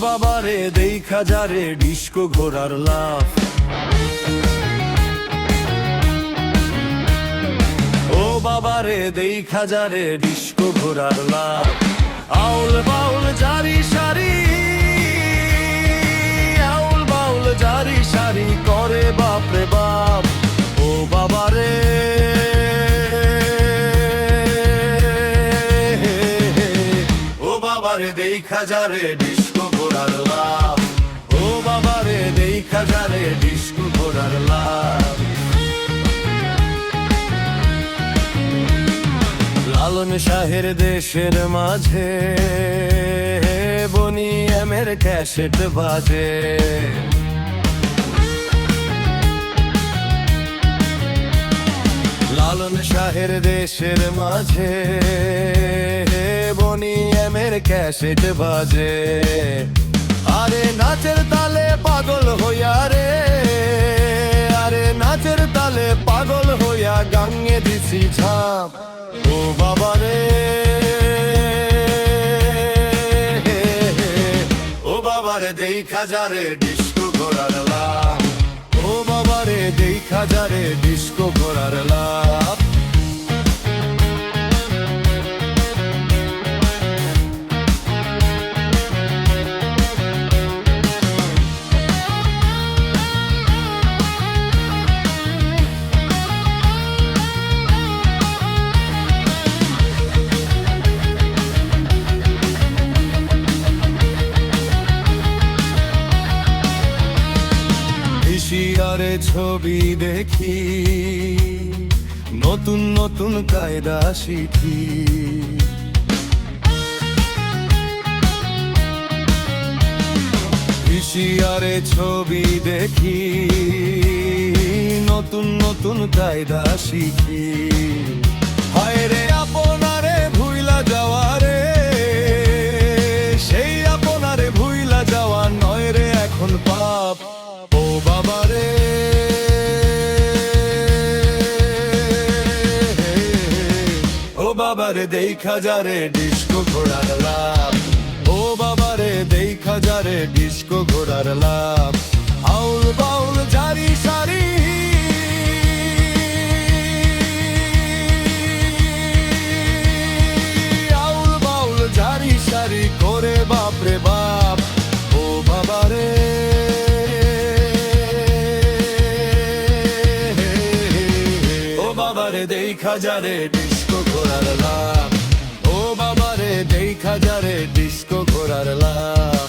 বাবারে দেখা যারে ডিস্কো ঘোড়ার লাফ, ও বাবারে দেখা যারে ডিস্কো ঘোড়ার লাফ। আউল বাউল জারি সারি, আউল বাউল জারি সারি করে বাপরে বাপ। ও বাবারে ও বাবারে দেখা যারে ডিস্কো ঘোড়ার লাফ, ও বাবারে দেখা যারে ডিস্কো ঘোড়ার লাফ। লালন শাহের দেশের মাঝে বনি এমের ক্যাসেট বাজে, লালন শাহের দেশের মাঝে বনি এমের ক্যাসেট বাজে। আরে নাচের তালে পাগল হইয়া রে, আরে নাচের তালে পাগল হইয়া গাঙ্গে দিছি ঝাঁপ। ও বাবারে ও বাবারে দেখা যারে ডিস্কো ঘোড়ার লাফ, ও বাবারে দেখা যারে ডিস্কো ঘোড়ার লাফ। ভিসিআরে ছবি দেখি, নতুন নতুন কায়দা শিখি। ভিসিআরে ছবি দেখি, নতুন নতুন কায়দা শিখি। হায় রে আপনারে ভুইলা যাওয়া রে, সেই আপনারে ভুইলা যাওয়া নয় রে এখন পাপ। ও বাবারে ও বাবারে দেখা যারে ডিস্কো ঘোড়ার লাফ, ও বাবারে দেখা যারে ডিস্কো ঘোড়ার লাফ। আউল বাউল জারি সারি, আউল বাউল জারি সারি করে বাপরে বাপ। ও বাবারে ও বাবারে দেখা যারে ডিস্কো ঘোড়ার লাফ, ও বাবারে দেখা যারে ডিস্কো ঘোড়ার লাফ।